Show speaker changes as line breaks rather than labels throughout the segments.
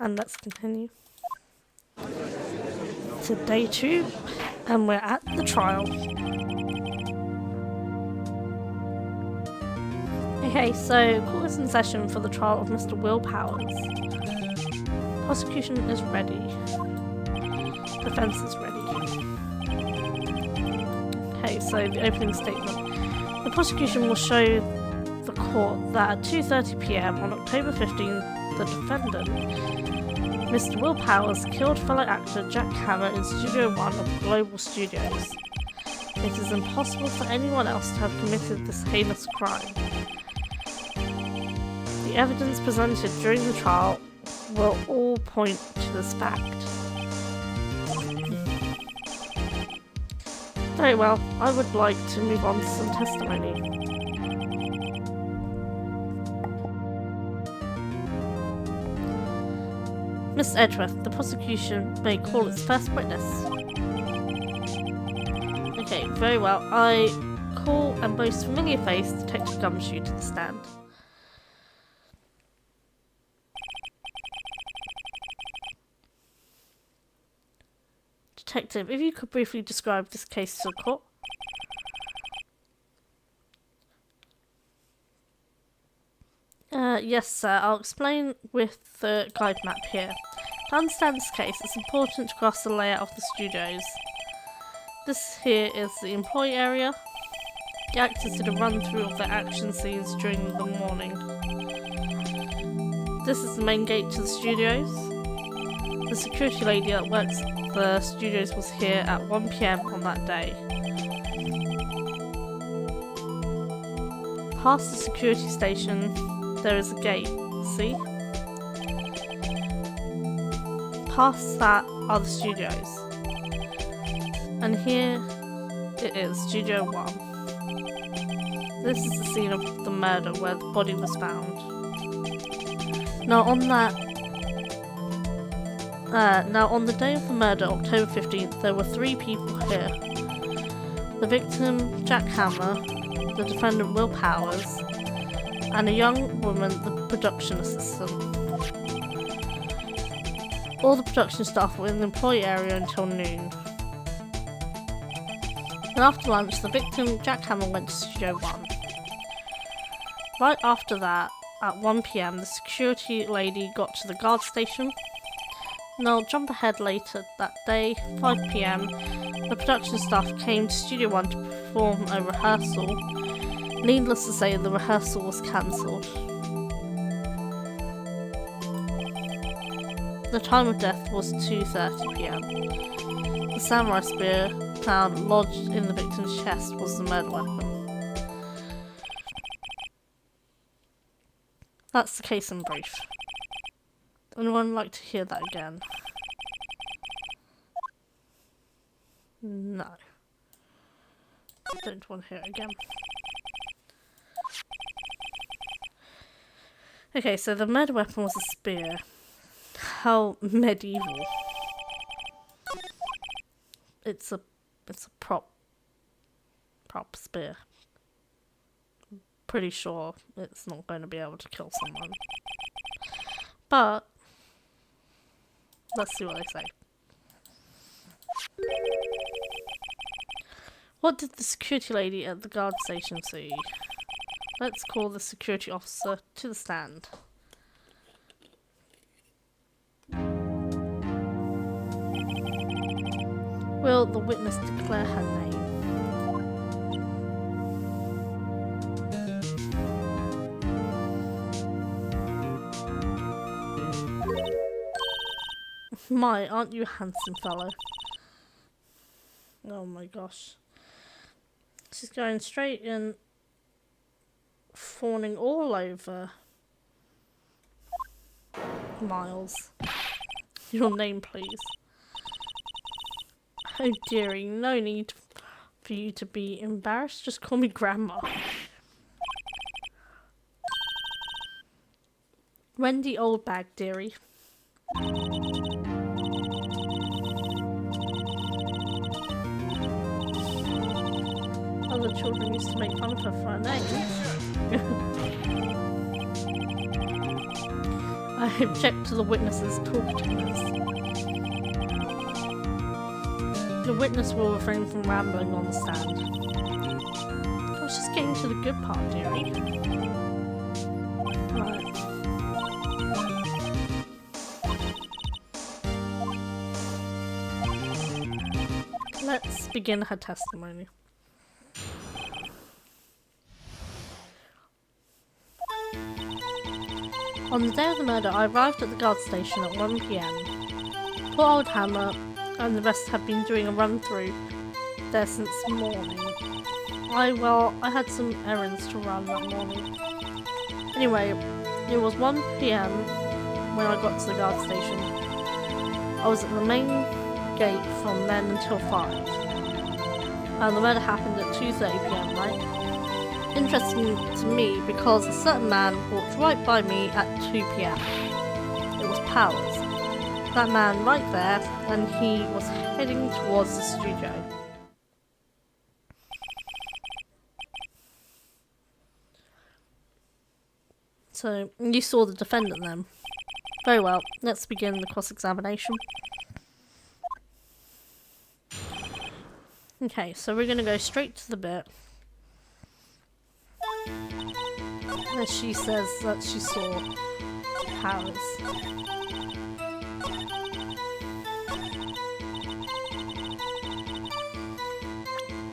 And let's continue to day 2, and we're at the trial. Okay, so court is in session for the trial of Mr. Will Powers. Prosecution is ready. Defense is ready. Okay, so the opening statement. The prosecution will show the court that at 2:30 PM on October 15th, the defendant, Mr. Will Powers, killed fellow actor Jack Hammer in Studio 1 of Global Studios. It is impossible for anyone else to have committed this heinous crime. The evidence presented during the trial will all point to this fact. Very well, I would like to move on to some testimony. Miss Edgeworth, the prosecution may call its first witness. Okay, very well. I call a most familiar face, Detective Gumshoe, to the stand. Detective, if you could briefly describe this case to the court. Yes, sir. I'll explain with the guide map here. To understand this case, it's important to grasp the layout of the studios. This here is the employee area. The actors did a run-through of their action scenes during the morning. This is the main gate to the studios. The security lady that works at the studios was here at 1 PM on that day. Past the security station, there is a gate, see? Past that are the studios. And here it is, Studio 1. This is the scene of the murder where the body was found. Now on the day of the murder, October 15th, there were 3 people here. The victim, Jack Hammer, the defendant, Will Powers, and a young woman, the production assistant. All the production staff were in the employee area until noon. And after lunch, the victim, Jack Hammer, went to Studio 1. Right after that, at 1 PM, the security lady got to the guard station. Now I'll jump ahead later that day, 5 PM, the production staff came to Studio 1 to perform a rehearsal. Needless to say, the rehearsal was cancelled. The time of death was 2:30 PM. The samurai spear found lodged in the victim's chest was the murder weapon. That's the case in brief. Anyone like to hear that again? No. I don't want to hear it again. Okay, so the murder weapon was a spear. How medieval. It's a prop spear. Pretty sure it's not going to be able to kill someone. But let's see what they say. What did the security lady at the guard station see? Let's call the security officer to the stand. Will the witness declare her name? My, aren't you a handsome fellow? Oh my gosh. She's going straight in, fawning all over Miles. Your name, please. Oh dearie, no need for you to be embarrassed. Just call me Grandma. Wendy Oldbag, dearie. Other children used to make fun of her for her name. I object to the witnesses talking to us. The witness will refrain from rambling on the stand. I was just getting to the good part, dearie. Right. Let's begin her testimony. On the day of the murder, I arrived at the guard station at 1 PM. Poor old Hammer and the rest had been doing a run-through there since morning. I had some errands to run that morning. Anyway, it was 1 PM when I got to the guard station. I was at the main gate from then until 5. And the murder happened at 2:30 PM, right? Interesting to me because a certain man walked right by me at 2 PM. It was Powers. That man right there, and he was heading towards the studio. So, you saw the defendant then? Very well, let's begin the cross-examination. Okay, so we're gonna go straight to the bit where she says that she saw Powers.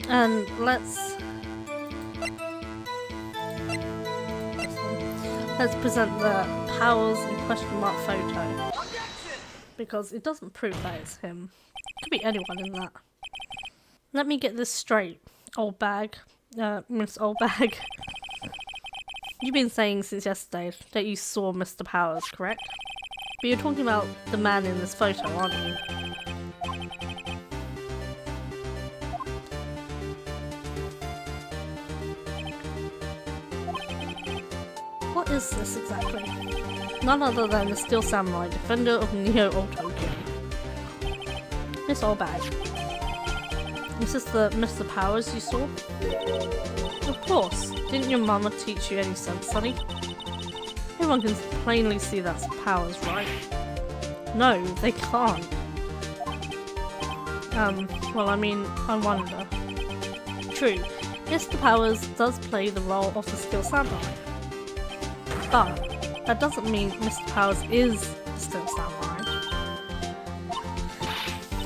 And let's present the Powers in question mark photo. Because it doesn't prove that it's him. It could be anyone in that. Let me get this straight, Oldbag. Miss Oldbag. You've been saying since yesterday that you saw Mr. Powers, correct? But you're talking about the man in this photo, aren't you? What is this exactly? None other than the Steel Samurai, defender of Neo Old Tokyo. Miss Oldbag. Is this the Mr. Powers you saw? Of course. Didn't your mama teach you any sense, sonny? Everyone can plainly see that's Powers, right? No, they can't. Well, I mean, I wonder. True, Mr. Powers does play the role of the Steel Samurai. But that doesn't mean Mr. Powers is the Steel Samurai.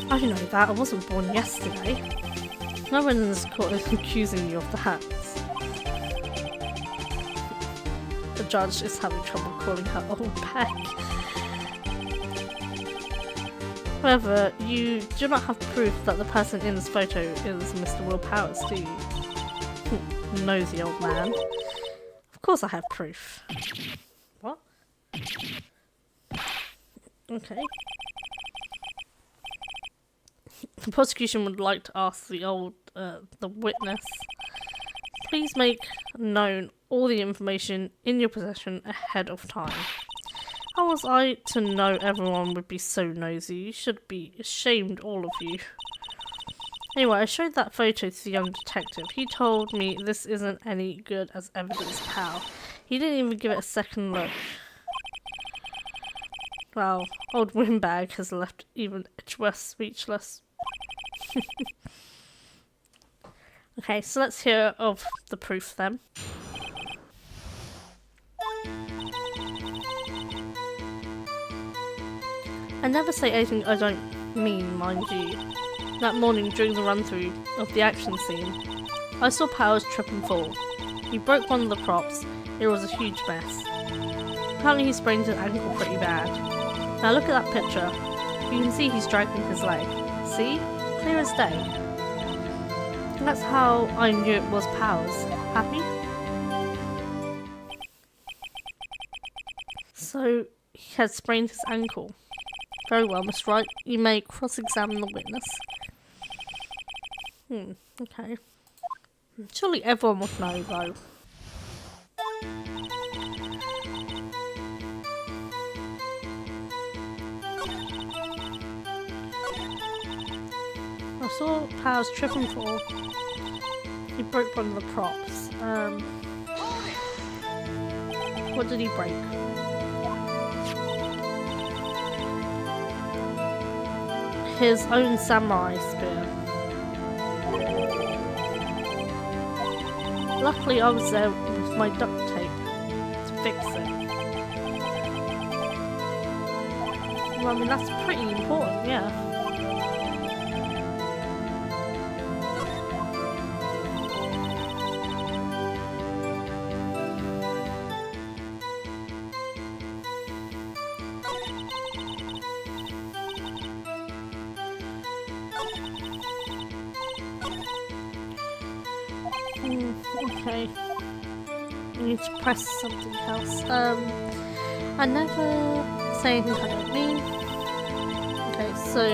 I know that, I wasn't born yesterday. No one in this court is accusing you of that. The judge is having trouble calling her Oldbag. However, you do not have proof that the person in this photo is Mr. Will Powers, do you? Nosy old man. Of course I have proof. What? Okay. The prosecution would like to ask the witness, please make known all the information in your possession ahead of time. How was I to know everyone would be so nosy? You should be ashamed, all of you. Anyway, I showed that photo to the young detective. He told me this isn't any good as evidence, pal. He didn't even give it a second look. Wow, old Windbag has left even Edgeworth speechless. Okay, so let's hear of the proof then. I never say anything I don't mean, mind you. That morning during the run-through of the action scene, I saw Powers trip and fall. He broke one of the props. It was a huge mess. Apparently he sprained his ankle pretty bad. Now look at that picture. You can see he's dragging his leg. See? Clear as day. And that's how I knew it was Powers. Happy? So, he had sprained his ankle. Very well, Miss Wright. You may cross-examine the witness. Okay. Surely everyone would know, though. I saw Powers trip and fall. He broke one of the props. What did he break? his own samurai spear. Luckily I was there with my duct tape to fix it. Well, I mean, that's pretty important, yeah. Okay. I need to press something else. I never say anything I don't mean. Okay, so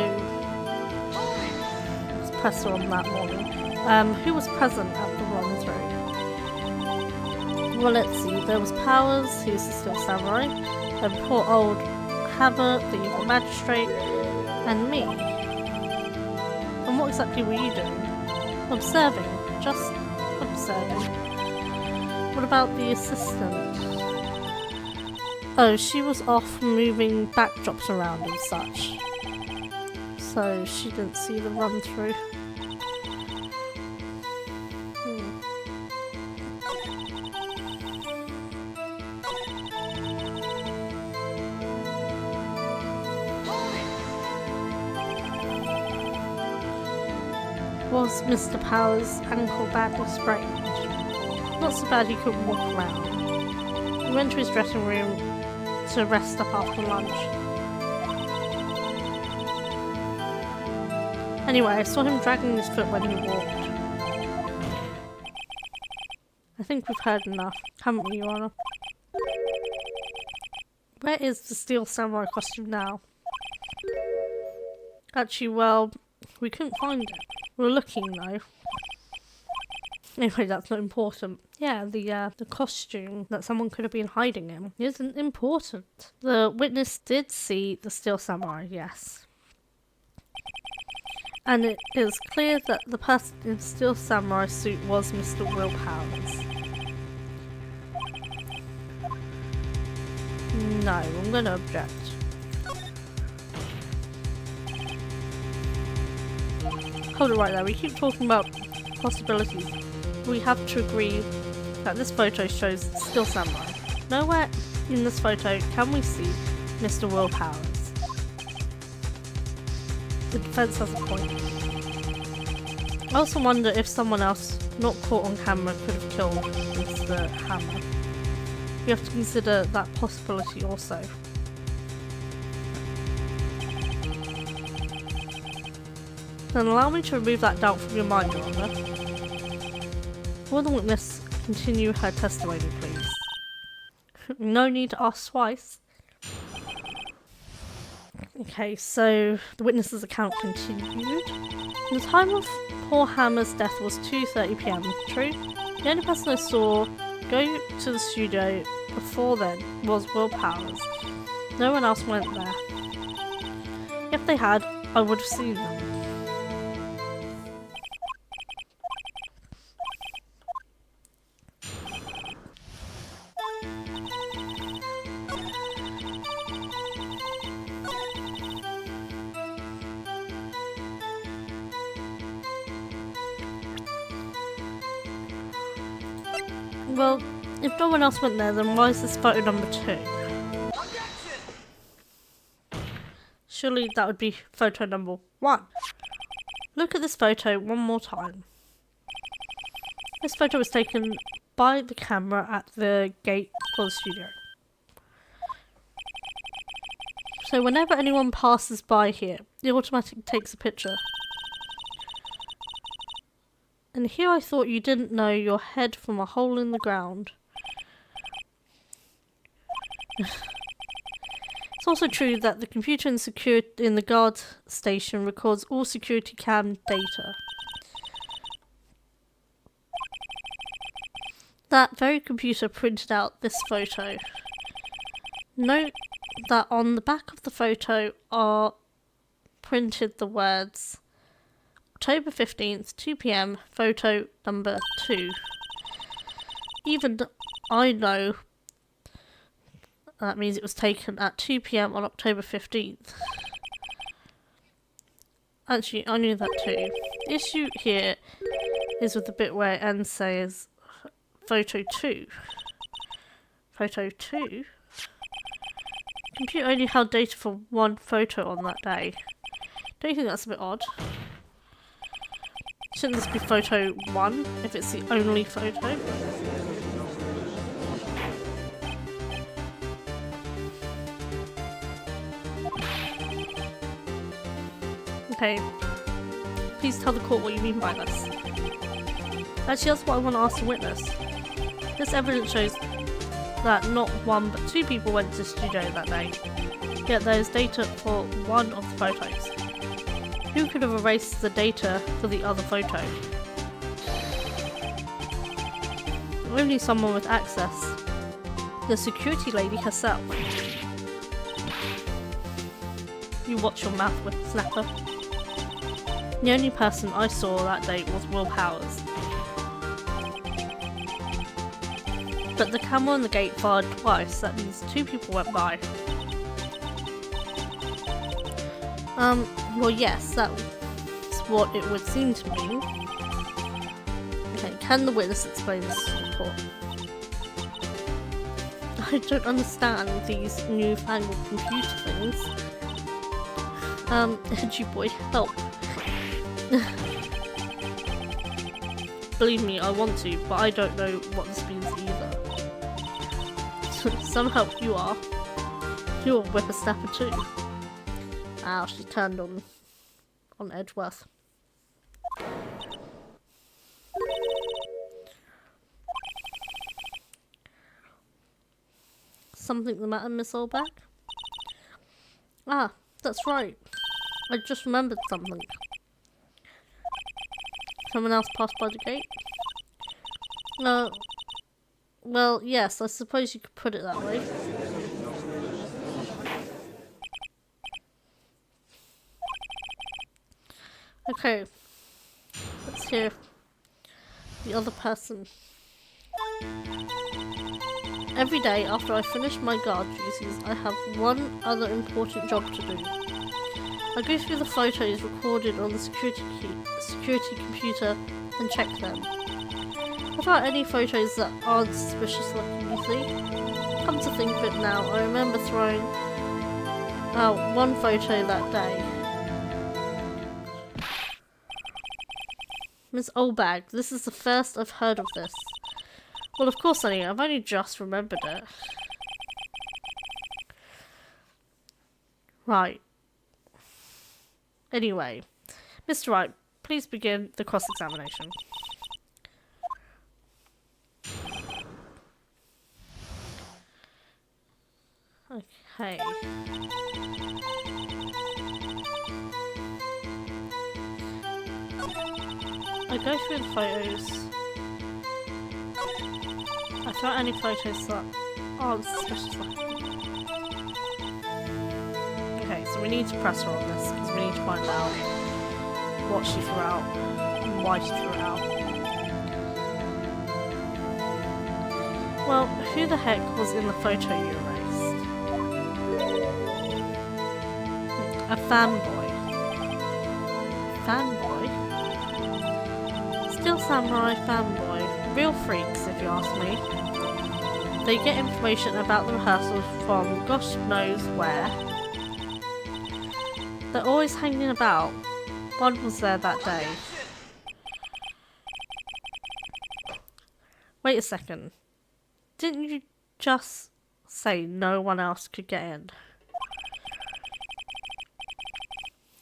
let's press on that morning. Who was present at the run-through? Well, let's see. There was Powers, who's the Steel Samurai, then poor old Hammer, the evil magistrate, and me. And what exactly were you doing? Observing. Just observing. What about the assistant? Oh, she was off moving backdrops around and such. So she didn't see the run-through. Was Mr. Powers' ankle badly sprained? Not so bad he couldn't walk around. He went to his dressing room to rest up after lunch. Anyway, I saw him dragging his foot when he walked. I think we've heard enough, haven't we, Your Honor? Where is the Steel Samurai costume now? Actually, well, we couldn't find it. We're looking though. Anyway, that's not important. Yeah, the costume that someone could have been hiding in isn't important. The witness did see the Steel Samurai, yes. And it is clear that the person in the Steel Samurai suit was Mr. Will Powers. No, I'm gonna object. Hold it right there, we keep talking about possibilities. We have to agree that this photo shows Steel Samurai. Nowhere in this photo can we see Mr. Will Powers. The defense has a point. I also wonder if someone else not caught on camera could have killed Mr. Hammer. We have to consider that possibility also. Then allow me to remove that doubt from your mind, Your Honour. Will the witness continue her testimony, please? No need to ask twice. Okay, so the witness's account continued. The time of poor Hammer's death was 2:30 PM, true? The only person I saw go to the studio before then was Will Powers. No one else went there. If they had, I would have seen them. Well, if no one else went there, then why is this photo number 2? Surely that would be photo number 1. Look at this photo one more time. This photo was taken by the camera at the gate for the studio. So whenever anyone passes by here, it automatically takes a picture. And here I thought you didn't know your head from a hole in the ground. It's also true that the computer in the guard station records all security cam data. That very computer printed out this photo. Note that on the back of the photo are printed the words October 15th, 2 PM, photo number 2. Even I know that means it was taken at 2 PM on October 15th. Actually, I knew that too. The issue here is with the bit where it ends says photo 2. Photo 2? Computer only held data for one photo on that day. Don't you think that's a bit odd? Shouldn't this be photo 1 if it's the only photo? Okay, please tell the court what you mean by this. Actually, that's what I want to ask the witness. This evidence shows that not one but two people went to the studio that day, yet there is data for one of the photos. Who could have erased the data for the other photo? Only someone with access. The security lady herself. You watch your mouth, whippersnapper. The only person I saw that day was Will Powers. But the camera on the gate fired twice, that means two people went by. Well yes, that's what it would seem to mean. Okay, can the witness explain this to the court? I don't understand these newfangled computer things. Edgy boy, help. Believe me, I want to, but I don't know what this means either. Some help you are. You're a whippersnapper too. Ow, she turned on Edgeworth. Something the matter, Miss Oldbag? Ah, that's right. I just remembered something. Someone else passed by the gate? Well, yes, I suppose you could put it that way. Okay, let's hear the other person. Every day after I finish my guard duties, I have one other important job to do. I go through the photos recorded on the security computer and check them. What are any photos that aren't suspicious looking, you see? Come to think of it now, I remember throwing out one photo that day. Miss Oldbag, this is the first I've heard of this. Well, of course, honey, I've only just remembered it. Right. Anyway, Mr. Wright, please begin the cross-examination. Okay. I go through the photos. I throw out any photos that aren't suspicious looking. Okay, so we need to press her on this because we need to find out what she threw out and why she threw it out. Well, who the heck was in the photo you erased? A fanboy. Fanboy? Still samurai fanboy. Real freaks, if you ask me. They get information about the rehearsals from gosh knows where. They're always hanging about. One was there that day. Wait a second. Didn't you just say no one else could get in?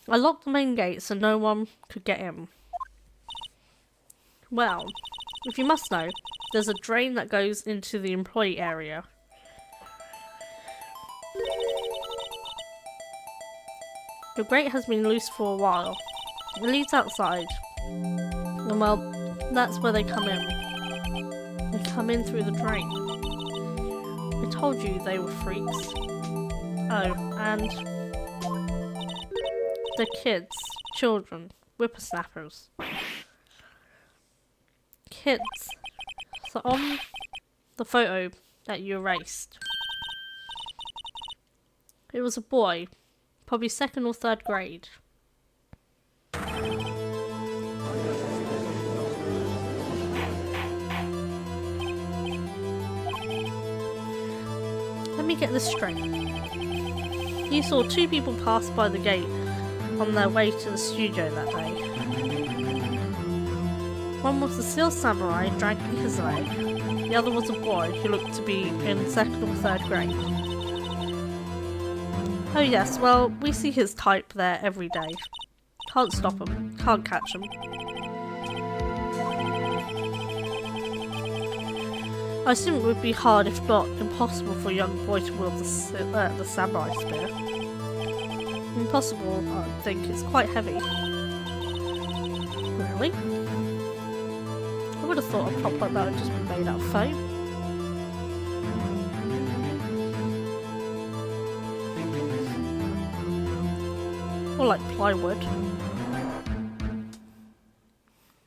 I locked the main gate so no one could get in. Well, if you must know, there's a drain that goes into the employee area. The grate has been loose for a while. It leads outside. And well, that's where they come in. They come in through the drain. I told you they were freaks. Oh, and they're kids, children, whippersnappers. Kids. So on the photo that you erased, it was a boy, probably 2nd or 3rd grade. Let me get this straight. You saw 2 people pass by the gate on their way to the studio that day. One was the Steel Samurai dragging his leg. The other was a boy who looked to be in 2nd or 3rd grade. Oh yes, well, we see his type there every day. Can't stop him, can't catch him. I assume it would be hard, if not impossible, for a young boy to wield the samurai spear. Impossible, I think it's quite heavy. Really? I would have thought a prop like that would just be made out of foam. Or like plywood.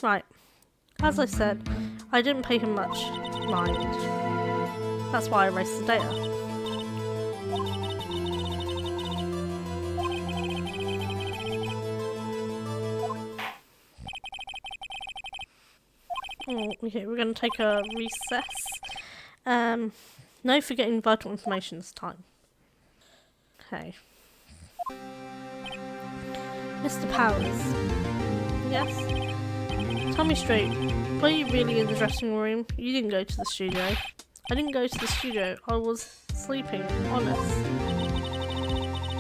Right. As I said, I didn't pay him much mind. That's why I erased the data. Okay, we're going to take a recess. No forgetting vital information this time. Okay. Mr. Powers. Yes? Tell me straight, were you really in the dressing room? You didn't go to the studio. I didn't go to the studio, I was sleeping, honest.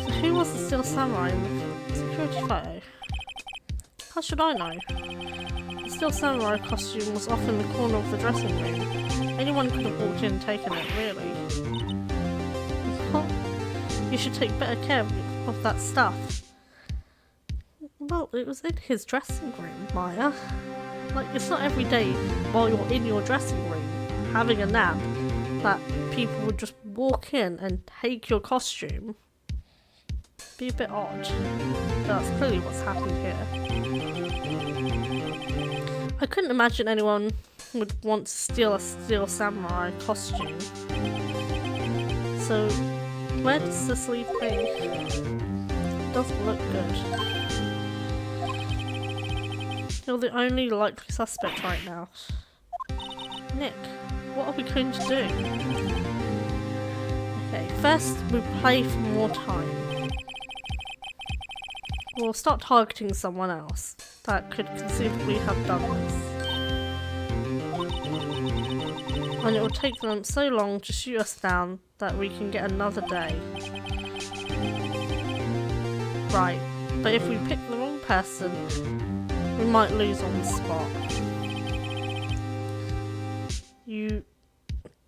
So who was the Steel Samurai in the security photo? How should I know? The Steel Samurai costume was off in the corner of the dressing room. Anyone could have walked in and taken it, really. What? You should take better care of that stuff. Well, it was in his dressing room, Maya. Like, it's not every day while you're in your dressing room having a nap that people would just walk in and take your costume. Be a bit odd. That's clearly what's happened here. I couldn't imagine anyone would want to steal a Steel Samurai costume. So, where does this leave me? It doesn't look good. You're the only likely suspect right now. Nick, what are we going to do? Okay, first we play for more time. We'll start targeting someone else that could conceivably have done this. And it will take them so long to shoot us down that we can get another day. Right, but if we pick the wrong person, we might lose on the spot. You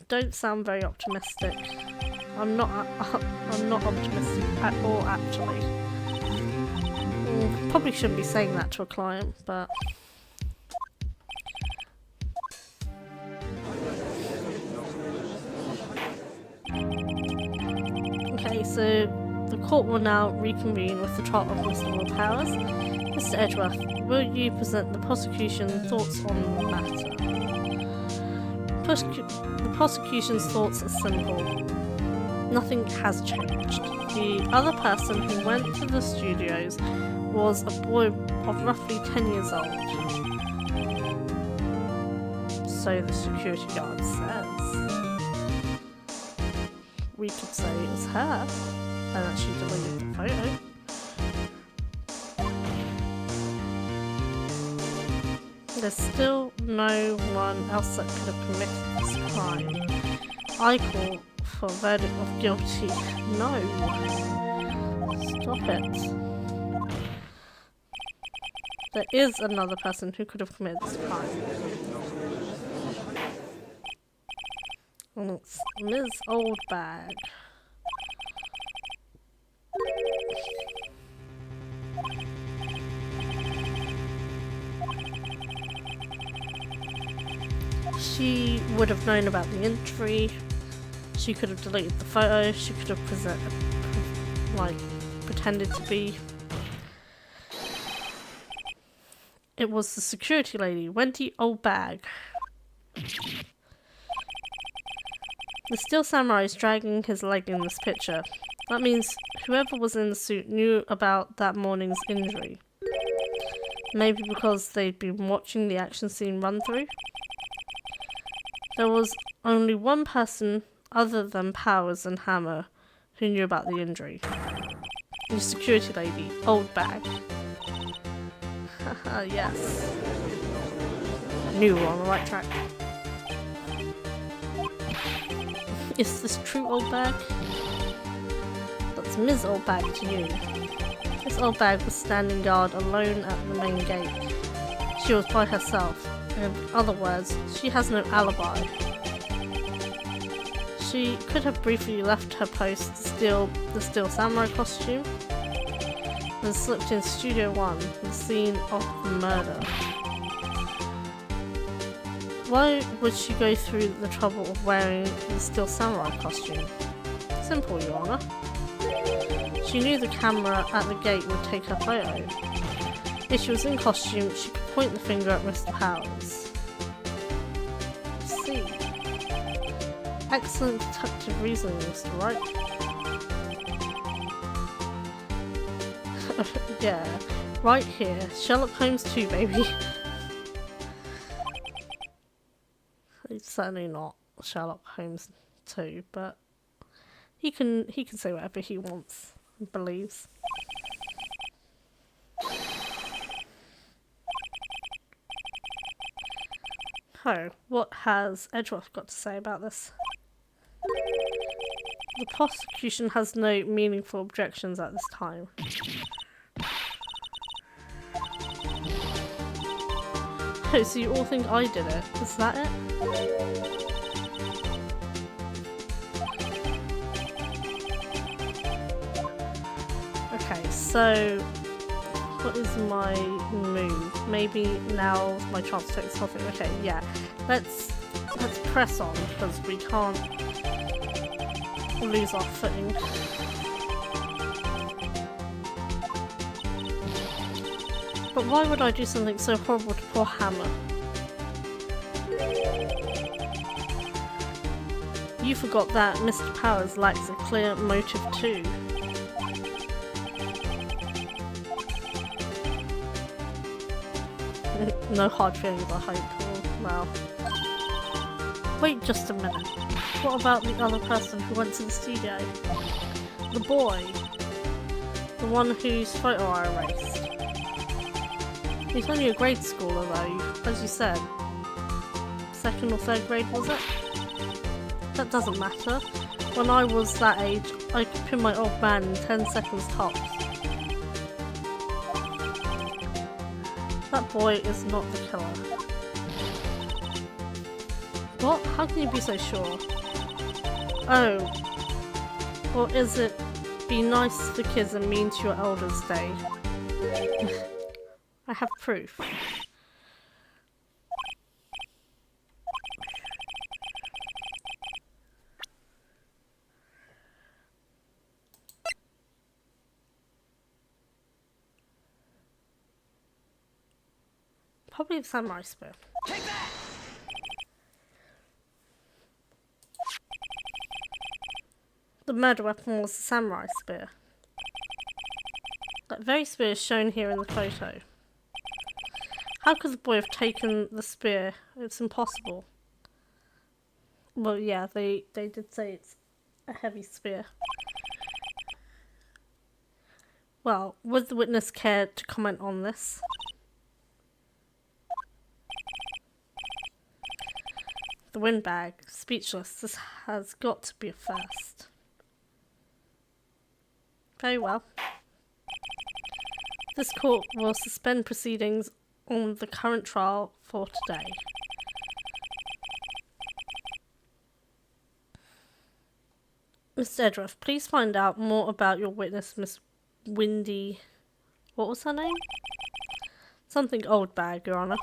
don't sound very optimistic. I'm not optimistic at all, actually. Probably shouldn't be saying that to a client, but... Okay, so the court will now reconvene with the trial of Mr. Will Powers. Mr. Edgeworth, will you present the prosecution's thoughts on the matter? The prosecution's thoughts are simple. Nothing has changed. The other person who went to the studios was a boy of roughly 10 years old. So the security guard says. We could say it was her, and that she deleted the photo. There's still no one else that could have committed this crime. I call for a verdict of guilty. No. Stop it. There is another person who could have committed this crime. And it's Ms. Oldbag. She would have known about the injury. She could have deleted the photo. She could have pretended to be. It was the security lady, Wendy Oldbag. The Steel Samurai is dragging his leg in this picture. That means whoever was in the suit knew about that morning's injury. Maybe because they'd been watching the action scene run through. There was only one person other than Powers and Hammer who knew about the injury. The security lady, Oldbag. Haha, yes. I knew we were on the right track. Is this true, Oldbag? That's Ms. Oldbag to you. Miss Oldbag was standing guard alone at the main gate. She was by herself. In other words, she has no alibi. She could have briefly left her post to steal the Steel Samurai costume and slipped in Studio 1, the scene of the murder. Why would she go through the trouble of wearing the Steel Samurai costume? Simple, Your Honor. She knew the camera at the gate would take her photo. If she was in costume, she could point the finger at Mr. Powers. I see. Excellent detective reasoning, Mr. Wright. Yeah, right here. Sherlock Holmes too, baby. He's certainly not Sherlock Holmes too, but he can say whatever he wants and believes. Oh, what has Edgeworth got to say about this? The prosecution has no meaningful objections at this time. Oh, so you all think I did it? Is that it? Okay, so what is my move? Maybe now's my chance to take something. Okay, yeah. Let's press on because we can't lose our footing. But why would I do something so horrible to poor Hammer? You forgot that Mr. Powers lacks a clear motive too. No hard feelings, I hope. Well. Wait just a minute. What about the other person who went to the studio? The boy. The one whose photo I erased. He's only a grade schooler though, as you said. 2nd or 3rd grade, was it? That doesn't matter. When I was that age, I could pin my old man in 10 seconds tops. That boy is not the killer. What? How can you be so sure? Oh. Or is it be nice to kids and mean to your elders day? I have proof. Probably the samurai spear.
Take that!
The murder weapon was the samurai spear. That very spear is shown here in the photo. How could the boy have taken the spear? It's impossible. Well, yeah, they did say it's a heavy spear. Well, would the witness care to comment on this? The windbag, speechless. This has got to be a first. Very well. This court will suspend proceedings on the current trial for today. Mr. Edgeworth, please find out more about your witness, Miss Windy... What was her name? Something Oldbag, Your Honour.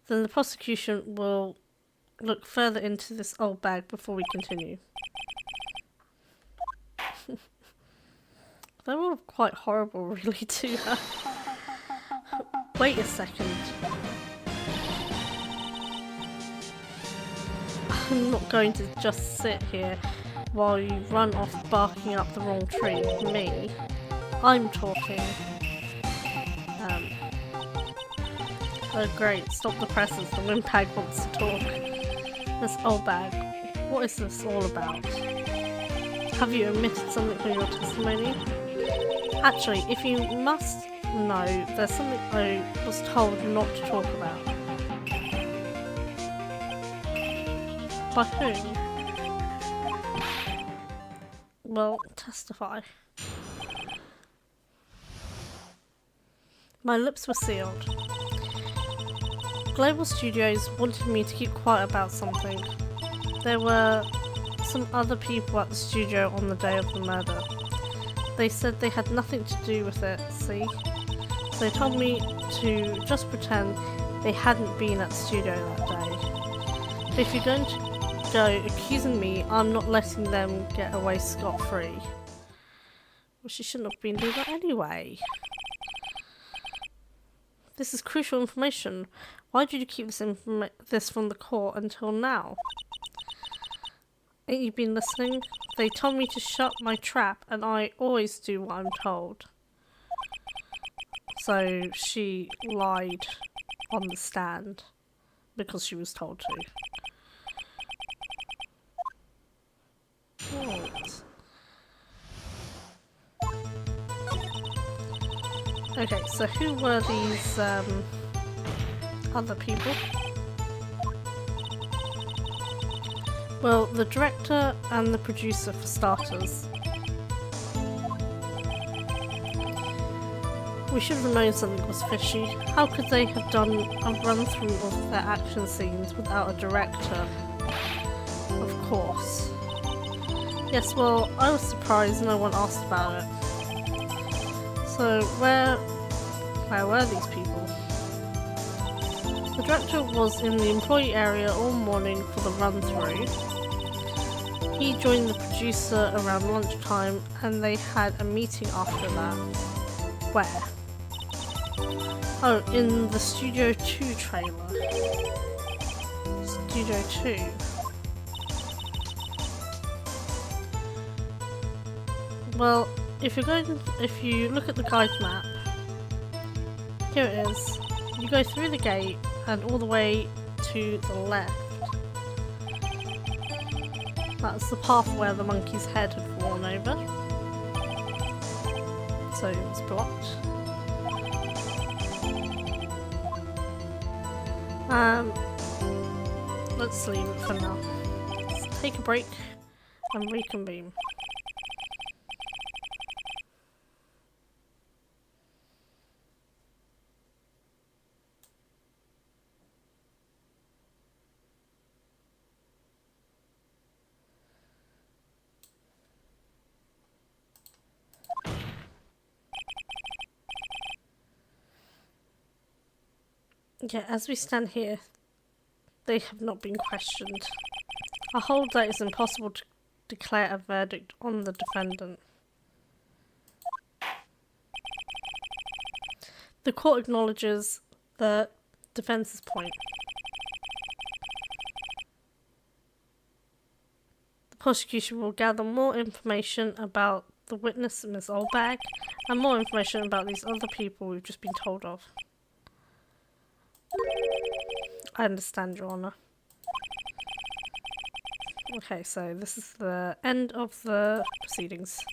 Then the prosecution will look further into this Oldbag before we continue. They were quite horrible, really, to her. Wait a second. I'm not going to just sit here while you run off barking up the wrong tree. Me. I'm talking. Oh great, stop the presses, the windbag wants to talk. Miss Oldbag, what is this all about? Have you omitted something from your testimony? Actually, if you must know, there's something I was told not to talk about. By whom? Well, testify. My lips were sealed. Global Studios wanted me to keep quiet about something. There were some other people at the studio on the day of the murder. They said they had nothing to do with it, see? So they told me to just pretend they hadn't been at the studio that day. But if you're going to go accusing me, I'm not letting them get away scot-free. Well, she shouldn't have been doing that anyway. This is crucial information. Why did you keep this from the court until now? Ain't you been listening? They told me to shut my trap, and I always do what I'm told. So she lied on the stand because she was told to. Right. Okay, so who were these other people? Well, the director and the producer for starters. We should have known something was fishy. How could they have done a run-through of their action scenes without a director? Of course. Yes, well, I was surprised no one asked about it. So, where were these people? The director was in the employee area all morning for the run-through. He joined the producer around lunchtime and they had a meeting after that. Where? Oh, in the Studio 2 trailer. Studio 2. Well, if you look at the guide map, here it is. You go through the gate and all the way to the left. That's the path where the monkey's head had fallen over. So it was blocked. Let's leave it for now. Let's take a break and reconvene. Yeah, as we stand here, they have not been questioned. I hold that it's impossible to declare a verdict on the defendant. The court acknowledges the defence's point. The prosecution will gather more information about the witness, Ms. Oldbag, and more information about these other people we've just been told of. I understand, Your Honour. Okay, so this is the end of the proceedings.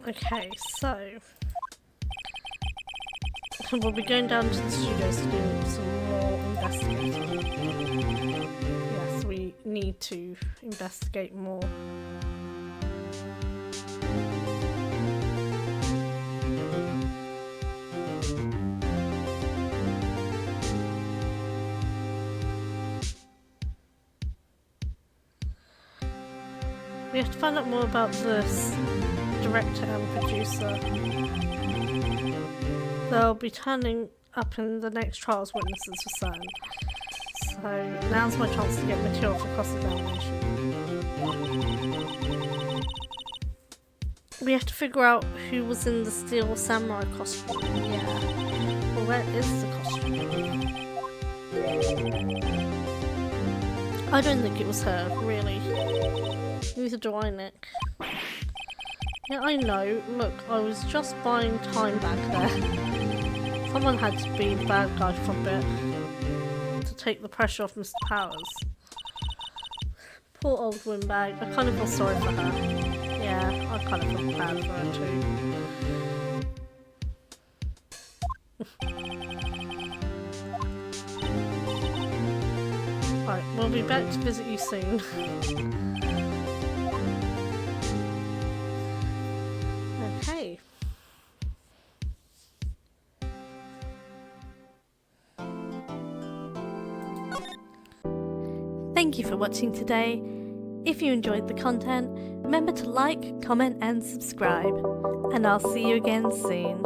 Okay, so we'll be going down to the studios to do some more investigating. Yes, we need to investigate more. We have to find out more about this director and producer. They'll be turning up in the next trial as witnesses for certain. So now's my chance to get material for cross-examination. We have to figure out who was in the steel samurai costume. Yeah. Well, where is the costume? I don't think it was her, really. Neither do I, Nick. Yeah, I know. Look, I was just buying time back there. Someone had to be the bad guy for a bit. To take the pressure off Mr. Powers. Poor old Windbag. I kind of feel sorry for her. Yeah, I kind of feel bad for her too. Right, we'll be back to visit you soon. Okay. Thank you for watching today. If you enjoyed the content, remember to like, comment and subscribe. And I'll see you again soon.